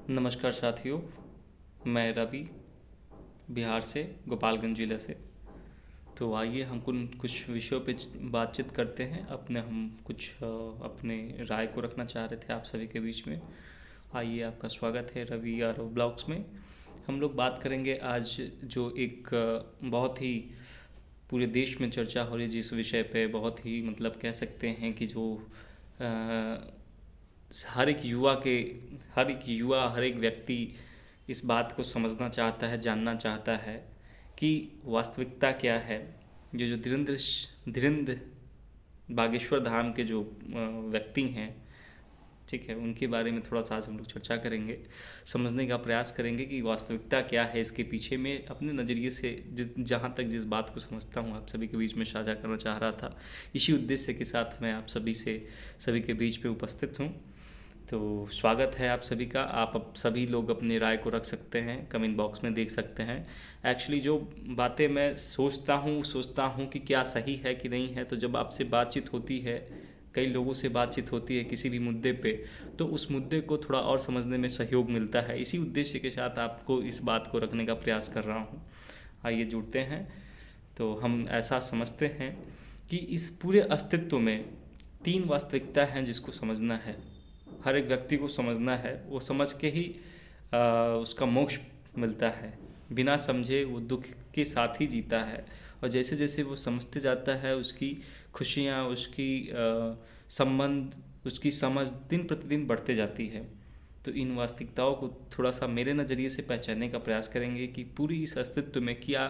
नमस्कार साथियों। मैं रवि, बिहार से, गोपालगंज जिले से। तो आइए हम कुछ विषयों पे बातचीत करते हैं। हम कुछ अपने राय को रखना चाह रहे थे आप सभी के बीच में। आइए, आपका स्वागत है रवि आर ब्लॉग्स में। हम लोग बात करेंगे आज जो एक बहुत ही पूरे देश में चर्चा हो रही है, जिस विषय पे बहुत ही मतलब कह सकते हैं कि जो अ, हर एक युवा के हर एक व्यक्ति इस बात को समझना चाहता है, जानना चाहता है कि वास्तविकता क्या है। जो जो धीरेन्द्र बागेश्वर धाम के जो व्यक्ति हैं, ठीक है, उनके बारे में थोड़ा सा आज हम लोग चर्चा करेंगे, समझने का प्रयास करेंगे कि वास्तविकता क्या है इसके पीछे में। अपने नज़रिए से जहाँ तक जिस बात को समझता हूँ आप सभी के बीच में साझा करना चाह रहा था। इसी उद्देश्य के साथ मैं आप सभी के बीच में उपस्थित हूँ। तो स्वागत है आप सभी का। आप सभी लोग अपनी राय को रख सकते हैं, कमेंट बॉक्स में देख सकते हैं। एक्चुअली जो बातें मैं सोचता हूँ कि क्या सही है कि नहीं है, तो जब आपसे बातचीत होती है, कई लोगों से बातचीत होती है किसी भी मुद्दे पे, तो उस मुद्दे को थोड़ा और समझने में सहयोग मिलता है। इसी उद्देश्य के साथ आपको इस बात को रखने का प्रयास कर रहा हूँ। आइए जुड़ते हैं। तो हम ऐसा समझते हैं कि इस पूरे अस्तित्व में 3 वास्तविकता हैं जिसको समझना है, हर एक व्यक्ति को समझना है। वो समझ के ही उसका मोक्ष मिलता है। बिना समझे वो दुख के साथ ही जीता है, और जैसे जैसे वो समझते जाता है, उसकी खुशियाँ, उसकी संबंध, उसकी समझ दिन प्रतिदिन बढ़ते जाती है। तो इन वास्तविकताओं को थोड़ा सा मेरे नज़रिए से पहचानने का प्रयास करेंगे कि पूरी इस अस्तित्व में क्या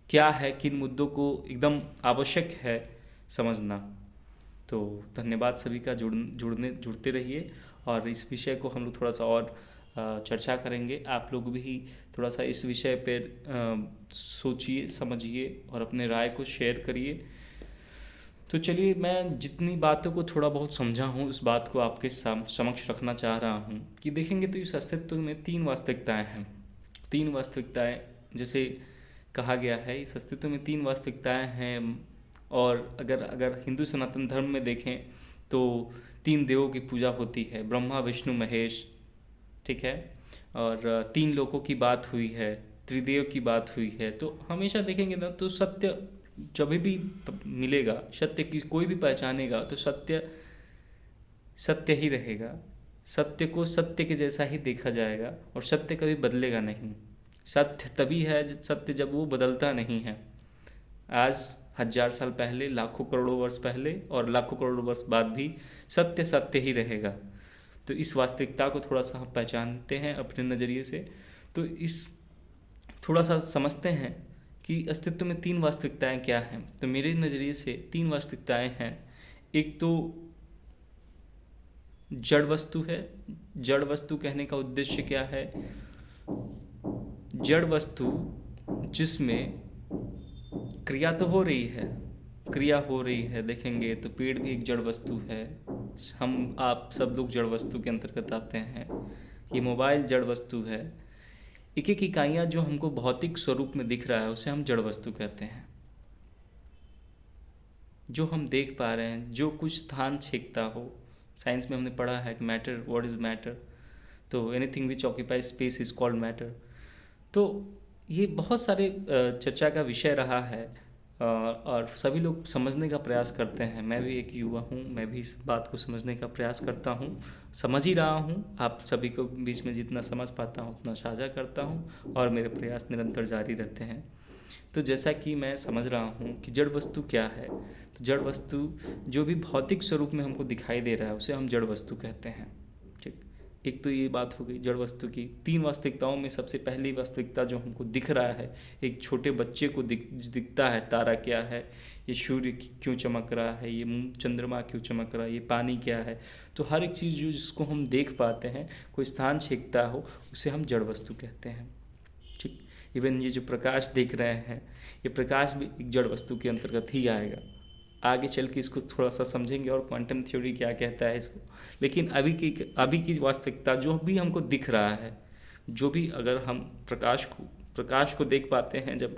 क्या है, किन मुद्दों को एकदम आवश्यक है समझना। तो धन्यवाद सभी का। जुड़ते रहिए, और इस विषय को हम लोग थोड़ा सा और चर्चा करेंगे। आप लोग भी थोड़ा सा इस विषय पर सोचिए, समझिए और अपने राय को शेयर करिए। तो चलिए, मैं जितनी बातों को थोड़ा बहुत समझा हूँ उस बात को आपके समक्ष रखना चाह रहा हूँ कि देखेंगे तो इस अस्तित्व में 3 वास्तविकताएं हैं। 3 वास्तविकताएं, जैसे कहा गया है, इस अस्तित्व में 3 वास्तविकताएं हैं। और अगर अगर हिंदू सनातन धर्म में देखें तो 3 देवों की पूजा होती है, ब्रह्मा विष्णु महेश, ठीक है। और 3 लोकों की बात हुई है, त्रिदेव की बात हुई है। तो हमेशा देखेंगे ना तो सत्य जब भी मिलेगा, सत्य की कोई भी पहचानेगा तो सत्य सत्य ही रहेगा। सत्य को सत्य के जैसा ही देखा जाएगा, और सत्य कभी बदलेगा नहीं। सत्य तभी है सत्य जब वो बदलता नहीं है। आज 1000 साल पहले, लाखों करोड़ों वर्ष पहले और लाखों करोड़ों वर्ष बाद भी सत्य सत्य ही रहेगा। तो इस वास्तविकता को थोड़ा सा हम पहचानते हैं अपने नज़रिए से। तो इस थोड़ा सा समझते हैं कि अस्तित्व में 3 वास्तविकताएं क्या हैं। तो मेरे नज़रिए से 3 वास्तविकताएं हैं। एक तो जड़ वस्तु है। जड़ वस्तु कहने का उद्देश्य क्या है? जड़ वस्तु जिसमें क्रिया तो हो रही है, क्रिया हो रही है। देखेंगे तो पेड़ भी एक जड़ वस्तु है। हम आप सब लोग जड़ वस्तु के अंतर्गत आते हैं। ये मोबाइल जड़ वस्तु है। एक एक इकाइयाँ जो हमको भौतिक स्वरूप में दिख रहा है उसे हम जड़ वस्तु कहते हैं। जो हम देख पा रहे हैं, जो कुछ स्थान छेकता हो, साइंस में हमने पढ़ा है कि मैटर, व्हाट इज़ मैटर, तो anything which occupies space is called matter. तो ये बहुत सारे चर्चा का विषय रहा है, और सभी लोग समझने का प्रयास करते हैं। मैं भी एक युवा हूँ, मैं भी इस बात को समझने का प्रयास करता हूँ, समझ ही रहा हूँ। आप सभी को बीच में जितना समझ पाता हूँ उतना साझा करता हूँ, और मेरे प्रयास निरंतर जारी रहते हैं। तो जैसा कि मैं समझ रहा हूँ कि जड़ वस्तु क्या है, तो जड़ वस्तु जो भी भौतिक स्वरूप में हमको दिखाई दे रहा है उसे हम जड़ वस्तु कहते हैं। ठीक, एक तो ये बात हो गई जड़ वस्तु की। 3 वास्तविकताओं में सबसे पहली वास्तविकता जो हमको दिख रहा है, एक छोटे बच्चे को दिखता है तारा क्या है, ये सूर्य क्यों चमक रहा है, ये चंद्रमा क्यों चमक रहा है, ये पानी क्या है। तो हर एक चीज़ जो जिसको हम देख पाते हैं, कोई स्थान छेकता हो, उसे हम जड़ वस्तु कहते हैं। ठीक, इवन ये जो प्रकाश देख रहे हैं, ये प्रकाश भी एक जड़ वस्तु के अंतर्गत ही आएगा। आगे चल के इसको थोड़ा सा समझेंगे और क्वांटम थ्योरी क्या कहता है इसको। लेकिन अभी की वास्तविकता जो भी हमको दिख रहा है, जो भी अगर हम प्रकाश को देख पाते हैं, जब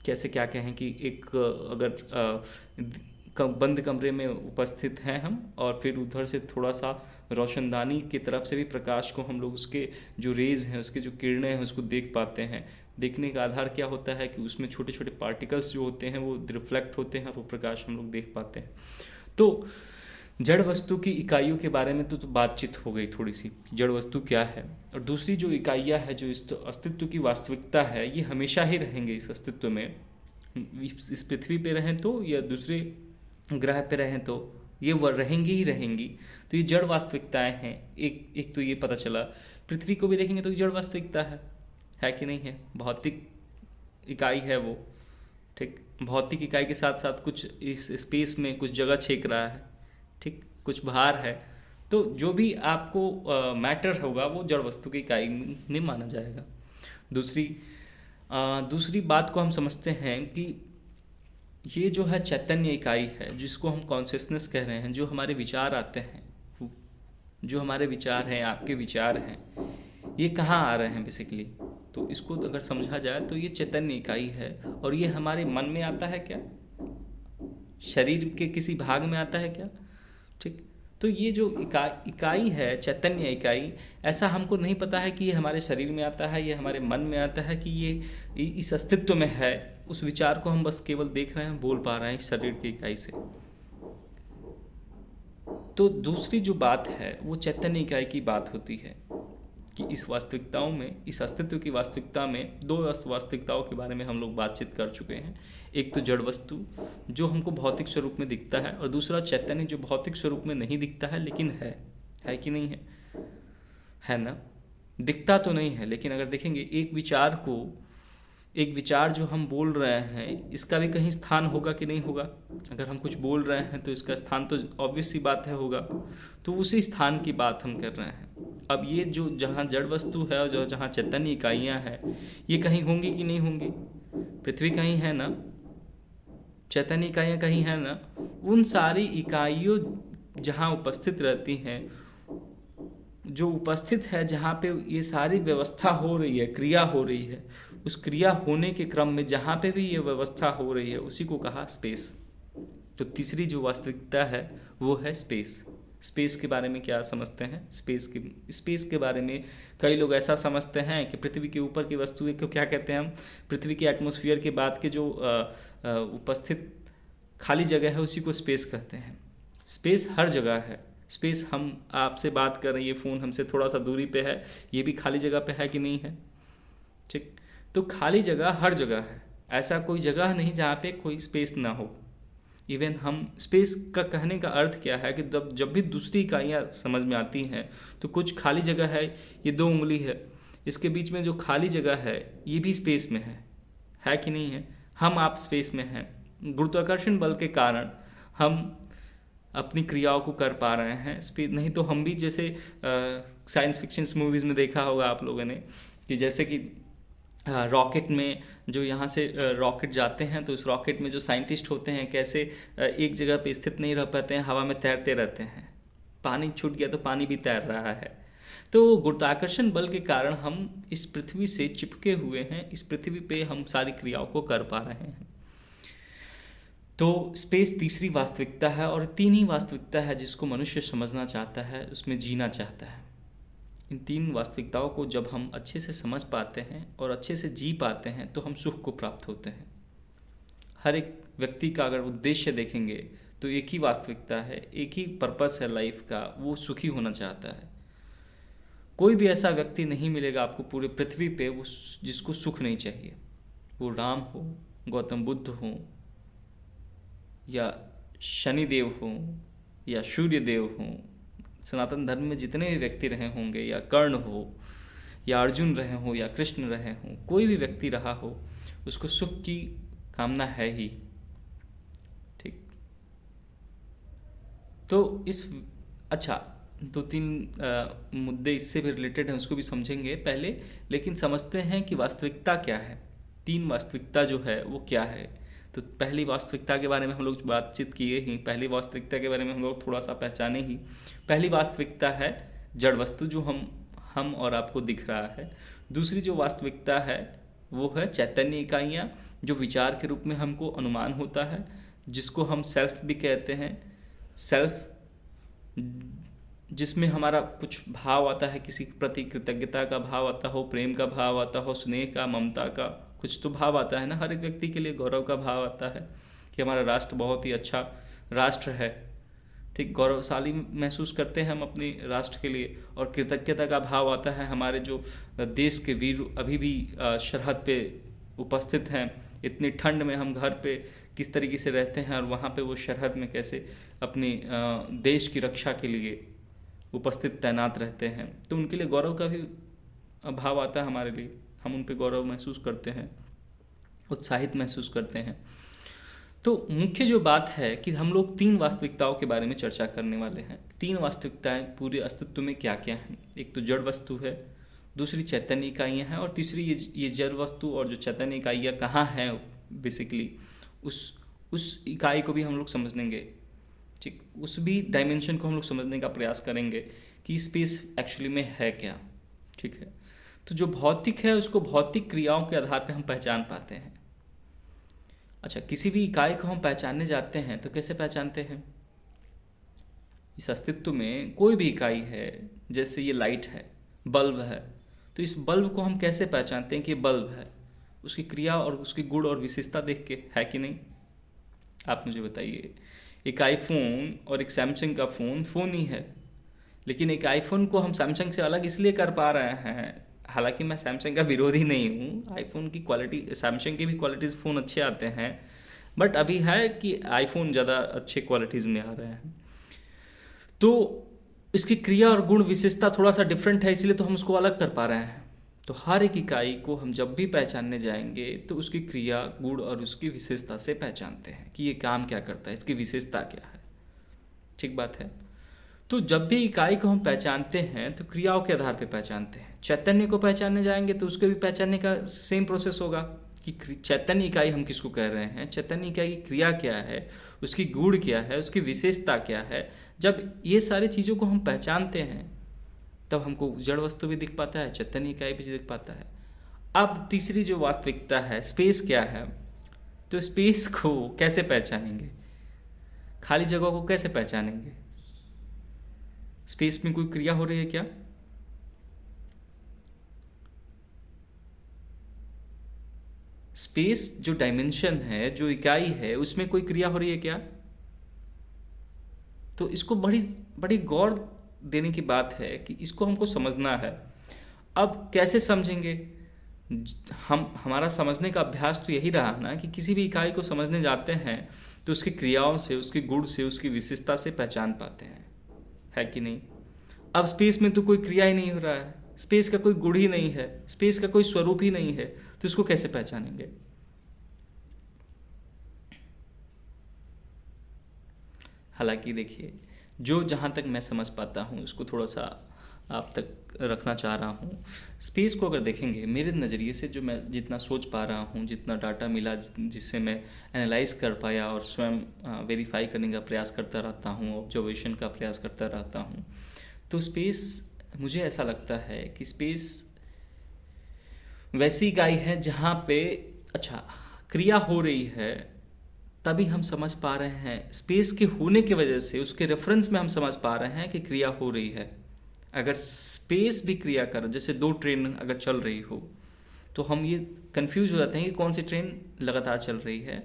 कैसे क्या कहें कि एक अगर बंद कमरे में उपस्थित हैं हम, और फिर उधर से थोड़ा सा रोशनदानी की तरफ से भी प्रकाश को हम लोग उसके जो रेज हैं, उसके जो किरणें हैं, उसको देख पाते हैं। देखने का आधार क्या होता है कि उसमें छोटे छोटे पार्टिकल्स जो होते हैं वो रिफ्लेक्ट होते हैं और वो प्रकाश हम लोग देख पाते हैं। तो जड़ वस्तु की इकाइयों के बारे में तो बातचीत हो गई थोड़ी सी, जड़ वस्तु क्या है। और दूसरी जो इकाइयाँ है, जो इस अस्तित्व की वास्तविकता है, ये हमेशा ही रहेंगे इस अस्तित्व में। इस पृथ्वी पे रहें तो या दूसरे ग्रह पे रहें तो ये रहेंगी ही रहेंगी। तो ये जड़ वास्तविकताएं हैं। एक तो ये पता चला, पृथ्वी को भी देखेंगे तो जड़ वास्तविकता है कि नहीं है, भौतिक इकाई है वो। ठीक, भौतिक इकाई के साथ साथ कुछ इस स्पेस में कुछ जगह छेक रहा है, ठीक, कुछ भार है। तो जो भी आपको मैटर होगा वो जड़ वस्तु की इकाई में माना जाएगा। दूसरी बात को हम समझते हैं कि ये जो है चैतन्य इकाई है, जिसको हम कॉन्शियसनेस कह रहे हैं, जो हमारे विचार आते हैं, जो हमारे विचार हैं, आपके विचार हैं, ये कहाँ आ रहे हैं बेसिकली। तो इसको अगर समझा जाए तो ये चैतन्य इकाई है, और ये हमारे मन में आता है क्या, शरीर के किसी भाग में आता है क्या। ठीक, तो ये जो इकाई है, चैतन्य इकाई, ऐसा हमको नहीं पता है कि ये हमारे शरीर में आता है, ये हमारे मन में आता है, कि ये इस अस्तित्व में है। उस विचार को हम बस केवल देख रहे हैं, बोल पा रहे हैं शरीर की इकाई से। तो दूसरी जो बात है वो चैतन्य इकाई की बात होती है कि इस वास्तविकताओं में, इस अस्तित्व की वास्तविकता में दो वास्तविकताओं के बारे में हम लोग बातचीत कर चुके हैं। एक तो जड़ वस्तु जो हमको भौतिक स्वरूप में दिखता है, और दूसरा चैतन्य जो भौतिक स्वरूप में नहीं दिखता है लेकिन है कि नहीं है ना। दिखता तो नहीं है, लेकिन अगर देखेंगे एक विचार जो हम बोल रहे हैं, इसका भी कहीं स्थान होगा कि नहीं होगा। अगर हम कुछ बोल रहे हैं तो इसका स्थान तो ऑब्वियस सी बात है होगा। तो उसी स्थान की बात हम कर रहे हैं। अब ये जो जहाँ जड़ वस्तु है और जहाँ चैतन्य इकाइयाँ हैं, ये कहीं होंगी कि नहीं होंगी। पृथ्वी कहीं है ना, चैतन्य इकाइयाँ कहीं है ना। उन सारी इकाइयों जहाँ उपस्थित रहती हैं, जो उपस्थित है, जहाँ पे ये सारी व्यवस्था हो रही है, क्रिया हो रही है, उस क्रिया होने के क्रम में जहाँ पे भी ये व्यवस्था हो रही है, उसी को कहा स्पेस। तो तीसरी जो वास्तविकता है वो है स्पेस। स्पेस के बारे में क्या समझते हैं। स्पेस के बारे में कई लोग ऐसा समझते हैं कि पृथ्वी के ऊपर की वस्तुएं को क्या कहते हैं हम, पृथ्वी के एटमॉस्फेयर के बाद के जो उपस्थित खाली जगह है उसी को स्पेस कहते हैं। स्पेस हर जगह है। स्पेस, हम आपसे बात कर रहे हैं, ये फ़ोन हमसे थोड़ा सा दूरी पे है, ये भी खाली जगह पे है कि नहीं है। ठीक, तो खाली जगह हर जगह है। ऐसा कोई जगह नहीं जहाँ पे कोई स्पेस ना हो। इवन हम स्पेस का कहने का अर्थ क्या है कि जब भी दूसरी इकाइयाँ समझ में आती हैं तो कुछ खाली जगह है, ये 2 उंगली है, इसके बीच में जो खाली जगह है ये भी स्पेस में है कि नहीं है। हम आप स्पेस में हैं, गुरुत्वाकर्षण बल के कारण हम अपनी क्रियाओं को कर पा रहे हैं स्पेस। नहीं तो हम भी, जैसे साइंस फिक्शन मूवीज़ में देखा होगा आप लोगों ने, कि जैसे कि रॉकेट में जो यहाँ से रॉकेट जाते हैं, तो उस रॉकेट में जो साइंटिस्ट होते हैं कैसे एक जगह पे स्थित नहीं रह पाते हैं, हवा में तैरते रहते हैं। पानी छूट गया तो पानी भी तैर रहा है। तो गुरुत्वाकर्षण बल के कारण हम इस पृथ्वी से चिपके हुए हैं, इस पृथ्वी पे हम सारी क्रियाओं को कर पा रहे हैं। तो स्पेस तीसरी वास्तविकता है, और 3 ही वास्तविकता है जिसको मनुष्य समझना चाहता है, उसमें जीना चाहता है। इन 3 वास्तविकताओं को जब हम अच्छे से समझ पाते हैं और अच्छे से जी पाते हैं तो हम सुख को प्राप्त होते हैं। हर एक व्यक्ति का अगर उद्देश्य देखेंगे तो एक ही वास्तविकता है, एक ही पर्पस है लाइफ का, वो सुखी होना चाहता है। कोई भी ऐसा व्यक्ति नहीं मिलेगा आपको पूरे पृथ्वी पे वो जिसको सुख नहीं चाहिए। वो राम हो, गौतम बुद्ध हो, या शनिदेव हो, या सूर्यदेव हो, सनातन धर्म में जितने भी व्यक्ति रहे होंगे, या कर्ण हो, या अर्जुन रहे हो, या कृष्ण रहे हो, कोई भी व्यक्ति रहा हो, उसको सुख की कामना है ही। ठीक, तो अच्छा 2-3 मुद्दे इससे भी रिलेटेड हैं, उसको भी समझेंगे पहले। लेकिन समझते हैं कि वास्तविकता क्या है। 3 वास्तविकता जो है वो क्या है। तो पहली वास्तविकता के बारे में हम लोग बातचीत किए ही, पहली वास्तविकता के बारे में हम लोग थोड़ा सा पहचाने ही। पहली वास्तविकता है जड़ वस्तु जो हम और आपको दिख रहा है। दूसरी जो वास्तविकता है वो है चैतन्य इकाइयाँ जो विचार के रूप में हमको अनुमान होता है। जिसको हम सेल्फ भी कहते हैं, सेल्फ जिसमें हमारा कुछ भाव आता है, किसी के प्रति कृतज्ञता का भाव आता हो, प्रेम का भाव आता हो, स्नेह का, ममता का, कुछ तो भाव आता है ना। हर एक व्यक्ति के लिए गौरव का भाव आता है कि हमारा राष्ट्र बहुत ही अच्छा राष्ट्र है, ठीक, गौरवशाली महसूस करते हैं हम अपने राष्ट्र के लिए। और कृतज्ञता का भाव आता है हमारे जो देश के वीर अभी भी सरहद पे उपस्थित हैं, इतनी ठंड में हम घर पे किस तरीके से रहते हैं और वहाँ पे वो सरहद में कैसे अपनी देश की रक्षा के लिए उपस्थित तैनात रहते हैं। तो उनके लिए गौरव का भी भाव आता है हमारे लिए, हम उन पे गौरव महसूस करते हैं, उत्साहित महसूस करते हैं। तो मुख्य जो बात है कि हम लोग 3 वास्तविकताओं के बारे में चर्चा करने वाले हैं। 3 वास्तविकताएं पूरे अस्तित्व में क्या क्या हैं। एक तो जड़ वस्तु है, दूसरी चैतन्य इकाइयाँ हैं, और तीसरी ये जड़ वस्तु और जो चैतन्य इकाइयाँ कहाँ हैं बेसिकली, उस इकाई को भी हम लोग समझेंगे, ठीक, उस भी डायमेंशन को हम लोग समझने का प्रयास करेंगे कि स्पेस एक्चुअली में है क्या, ठीक है। तो जो भौतिक है उसको भौतिक क्रियाओं के आधार पर हम पहचान पाते हैं। अच्छा, किसी भी इकाई को हम पहचानने जाते हैं तो कैसे पहचानते हैं? इस अस्तित्व में कोई भी इकाई है, जैसे ये लाइट है, बल्ब है, तो इस बल्ब को हम कैसे पहचानते हैं कि ये बल्ब है? उसकी क्रिया और उसकी गुण और विशेषता देख के, है कि नहीं? आप मुझे बताइए। एक आईफोन और एक सैमसंग का फ़ोन ही है, लेकिन एक आईफोन को हम सैमसंग से अलग इसलिए कर पा रहे हैं, हालांकि मैं सैमसंग का विरोधी नहीं हूँ, आईफोन की क्वालिटी, सैमसंग की भी क्वालिटीज़ फ़ोन अच्छे आते हैं, बट अभी है कि आईफोन ज़्यादा अच्छे क्वालिटीज़ में आ रहे हैं। तो इसकी क्रिया और गुण विशेषता थोड़ा सा डिफरेंट है, इसलिए तो हम उसको अलग कर पा रहे हैं। तो हर एक इकाई को हम जब भी पहचानने जाएंगे तो उसकी क्रिया, गुण और उसकी विशेषता से पहचानते हैं कि ये काम क्या करता है, इसकी विशेषता क्या है, ठीक बात है। तो जब भी इकाई को हम पहचानते हैं तो क्रियाओं के आधार पर पहचानते हैं। चैतन्य को पहचानने जाएंगे तो उसके भी पहचानने का सेम प्रोसेस होगा कि चैतन्य इकाई हम किसको कह रहे हैं, चैतन्य इकाई की क्रिया क्या है, उसकी गुण क्या है, उसकी विशेषता क्या है। जब ये सारी चीज़ों को हम पहचानते हैं तब हमको जड़ वस्तु भी दिख पाता है, चैतन्य इकाई भी दिख पाता है। अब तीसरी जो वास्तविकता है, स्पेस क्या है, तो स्पेस को कैसे पहचानेंगे, खाली जगह को कैसे पहचानेंगे? स्पेस में कोई क्रिया हो रही है क्या? स्पेस जो डायमेंशन है, जो इकाई है, उसमें कोई क्रिया हो रही है क्या? तो इसको बड़ी बड़ी गौर देने की बात है कि इसको हमको समझना है। अब कैसे समझेंगे? हमारा समझने का अभ्यास तो यही रहा ना कि किसी भी इकाई को समझने जाते हैं तो उसकी क्रियाओं से, उसके गुण से, उसकी विशेषता से पहचान पाते हैं, है कि नहीं? अब स्पेस में तो कोई क्रिया ही नहीं हो रहा है, स्पेस का कोई गुण ही नहीं है, स्पेस का कोई स्वरूप ही नहीं है, तो इसको कैसे पहचानेंगे? हालांकि देखिए, जो जहाँ तक मैं समझ पाता हूँ उसको थोड़ा सा आप तक रखना चाह रहा हूँ। स्पेस को अगर देखेंगे मेरे नज़रिए से, जो मैं जितना सोच पा रहा हूँ, जितना डाटा मिला, जिससे मैं एनालाइज कर पाया और स्वयं वेरीफाई करने का प्रयास करता रहता हूँ, ऑब्जर्वेशन का प्रयास करता रहता हूँ, तो स्पेस, मुझे ऐसा लगता है कि स्पेस वैसी इकाई है जहाँ पे अच्छा क्रिया हो रही है, तभी हम समझ पा रहे हैं। स्पेस के होने की वजह से उसके रेफरेंस में हम समझ पा रहे हैं कि क्रिया हो रही है। अगर स्पेस भी क्रिया कर, जैसे 2 ट्रेन अगर चल रही हो, तो हम ये कंफ्यूज हो जाते हैं कि कौन सी ट्रेन लगातार चल रही है।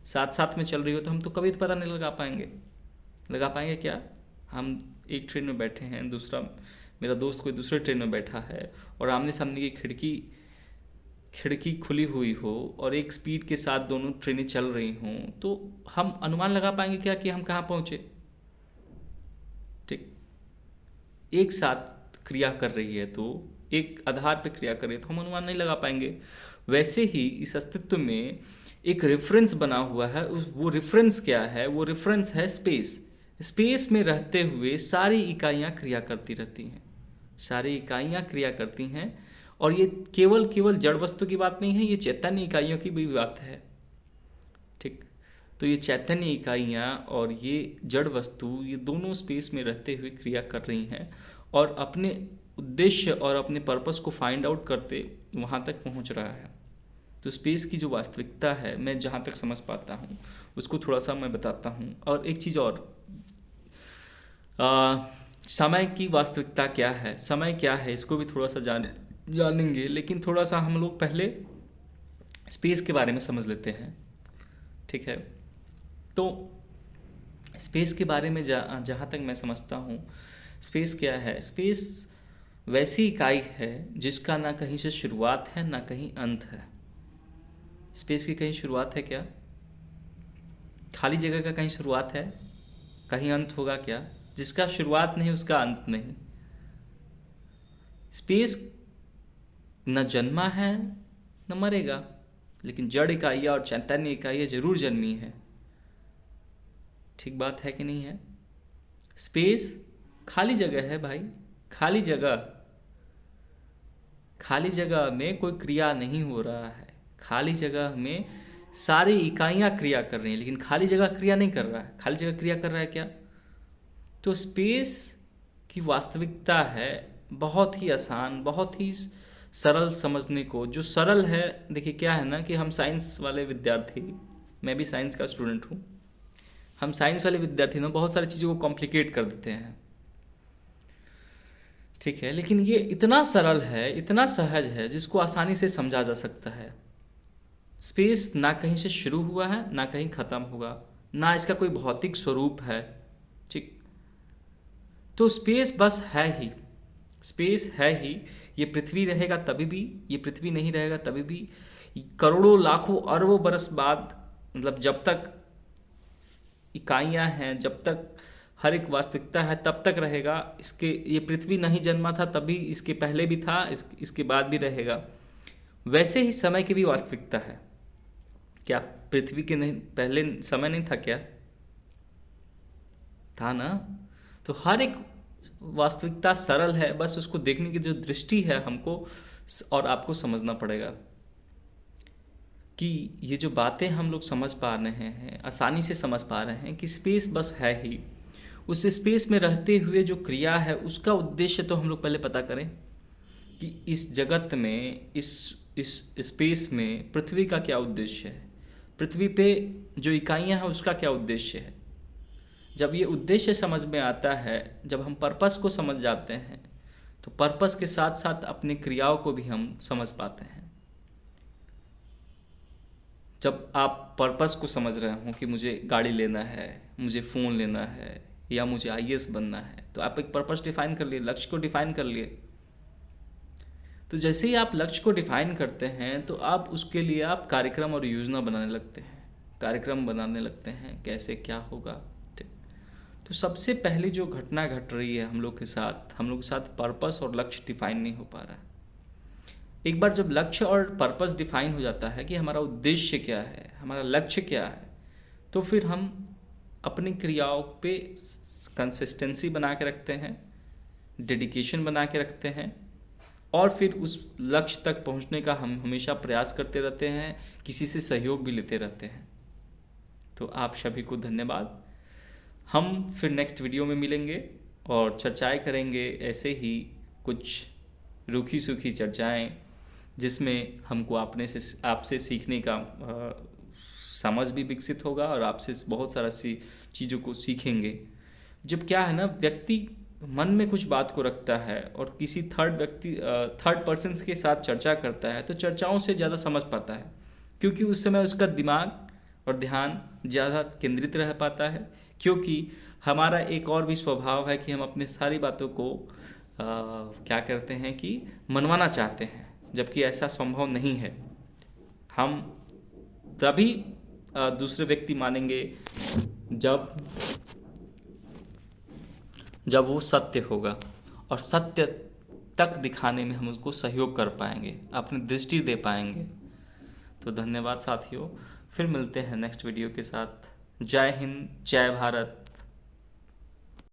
साथ साथ में चल रही हो तो हम तो कभी पता नहीं लगा पाएंगे क्या? हम एक ट्रेन में बैठे हैं, दूसरा मेरा दोस्त कोई दूसरे ट्रेन में बैठा है, और आमने सामने की खिड़की खुली हुई हो और एक स्पीड के साथ दोनों ट्रेनें चल रही हों, तो हम अनुमान लगा पाएंगे क्या कि हम कहाँ पहुँचे? ठीक, एक साथ क्रिया कर रही है तो, एक आधार पर क्रिया कर रही है तो हम अनुमान नहीं लगा पाएंगे। वैसे ही इस अस्तित्व में एक रेफरेंस बना हुआ है। वो रेफरेंस क्या है? वो रेफरेंस है स्पेस। स्पेस में रहते हुए सारी इकाइयाँ क्रिया करती रहती हैं, सारी इकाइयाँ क्रिया करती हैं। और ये केवल जड़ वस्तु की बात नहीं है, ये चैतन्य इकाइयों की भी बात है, ठीक। तो ये चैतन्य इकाइयाँ और ये जड़ वस्तु, ये दोनों स्पेस में रहते हुए क्रिया कर रही हैं और अपने उद्देश्य और अपने पर्पस को फाइंड आउट करते वहाँ तक पहुँच रहा है, तो स्पेस की जो वास्तविकता है, मैं जहाँ तक समझ पाता हूँ उसको थोड़ा सा मैं बताता हूँ। और एक चीज़ और, समय की वास्तविकता क्या है, समय क्या है, इसको भी थोड़ा सा जानेंगे। लेकिन थोड़ा सा हम लोग पहले स्पेस के बारे में समझ लेते हैं, ठीक है। तो स्पेस के बारे में जहाँ तक मैं समझता हूँ, स्पेस क्या है? स्पेस वैसी इकाई है जिसका ना कहीं से शुरुआत है ना कहीं अंत है। स्पेस की कहीं शुरुआत है क्या? खाली जगह का कहीं शुरुआत है? कहीं अंत होगा क्या? जिसका शुरुआत नहीं उसका अंत नहीं। स्पेस न जन्मा है न मरेगा, लेकिन जड़ इकाइयाँ और चैतन्य इकाइयाँ जरूर जन्मी है। ठीक बात है कि नहीं है? स्पेस खाली जगह है भाई, खाली जगह। खाली जगह में कोई क्रिया नहीं हो रहा है। खाली जगह में सारी इकाइयाँ क्रिया कर रही हैं, लेकिन खाली जगह क्रिया नहीं कर रहा है। खाली जगह क्रिया कर रहा है क्या? तो स्पेस की वास्तविकता है बहुत ही आसान, बहुत ही सरल समझने को। जो सरल है, देखिए क्या है ना कि हम साइंस वाले विद्यार्थी, मैं भी साइंस का स्टूडेंट हूँ, हम साइंस वाले विद्यार्थी ना बहुत सारी चीज़ों को कॉम्प्लिकेट कर देते हैं, ठीक है। लेकिन ये इतना सरल है, इतना सहज है, जिसको आसानी से समझा जा सकता है। स्पेस ना कहीं से शुरू हुआ है ना कहीं ख़त्म होगा, ना इसका कोई भौतिक स्वरूप है, ठीक। तो स्पेस बस है ही, स्पेस है ही। ये पृथ्वी रहेगा तभी भी, ये पृथ्वी नहीं रहेगा तभी भी, करोड़ों लाखों अरबों बरस बाद, मतलब जब तक इकाइयाँ हैं, जब तक हर एक वास्तविकता है तब तक रहेगा। इसके ये पृथ्वी नहीं जन्मा था तभी, इसके पहले भी था, इसके बाद भी रहेगा। वैसे ही समय की भी वास्तविकता है। क्या पृथ्वी के नहीं पहले समय नहीं था क्या? था ना। तो हर एक वास्तविकता सरल है, बस उसको देखने की जो दृष्टि है हमको और आपको समझना पड़ेगा कि ये जो बातें हम लोग समझ पा रहे हैं, आसानी से समझ पा रहे हैं कि स्पेस बस है ही। उस स्पेस में रहते हुए जो क्रिया है उसका उद्देश्य तो हम लोग पहले पता करें कि इस जगत में, इस स्पेस में पृथ्वी का क्या उद्देश्य है, पृथ्वी पे जो इकाइयाँ हैं उसका क्या उद्देश्य है। जब ये उद्देश्य समझ में आता है, जब हम पर्पस को समझ जाते हैं, तो पर्पस के साथ साथ अपनी क्रियाओं को भी हम समझ पाते हैं। जब आप पर्पस को समझ रहे हो कि मुझे गाड़ी लेना है, मुझे फ़ोन लेना है, या मुझे आईएएस बनना है, तो आप एक पर्पस डिफाइन कर लिए, लक्ष्य को डिफाइन कर लिए। तो जैसे ही आप लक्ष्य को डिफाइन करते हैं तो आप उसके लिए आप कार्यक्रम और योजना बनाने लगते हैं, कार्यक्रम बनाने लगते हैं कैसे क्या होगा, ठीक। तो सबसे पहले जो घटना घट रही है हम लोग के साथ पर्पस और लक्ष्य डिफाइन नहीं हो पा रहा है। एक बार जब लक्ष्य और पर्पस डिफाइन हो जाता है कि हमारा उद्देश्य क्या है, हमारा लक्ष्य क्या है, तो फिर हम अपनी क्रियाओं पे कंसिस्टेंसी बना के रखते हैं, डेडिकेशन बना के रखते हैं, और फिर उस लक्ष्य तक पहुंचने का हम हमेशा प्रयास करते रहते हैं, किसी से सहयोग भी लेते रहते हैं। तो आप सभी को धन्यवाद। हम फिर नेक्स्ट वीडियो में मिलेंगे और चर्चाएं करेंगे, ऐसे ही कुछ रूखी सूखी चर्चाएं, जिसमें हमको आपसे सीखने का समझ भी विकसित होगा और आपसे बहुत सारा सी चीज़ों को सीखेंगे। जब क्या है ना, व्यक्ति मन में कुछ बात को रखता है और किसी थर्ड पर्सन के साथ चर्चा करता है, तो चर्चाओं से ज़्यादा समझ पाता है, क्योंकि उस समय उसका दिमाग और ध्यान ज़्यादा केंद्रित रह पाता है। क्योंकि हमारा एक और भी स्वभाव है कि हम अपने सारी बातों को क्या करते हैं कि मनवाना चाहते हैं, जबकि ऐसा संभव नहीं है। हम तभी दूसरे व्यक्ति मानेंगे जब वो सत्य होगा, और सत्य तक दिखाने में हम उसको सहयोग कर पाएंगे, अपनी दृष्टि दे पाएंगे। तो धन्यवाद साथियों, फिर मिलते हैं नेक्स्ट वीडियो के साथ। जय हिंद, जय भारत।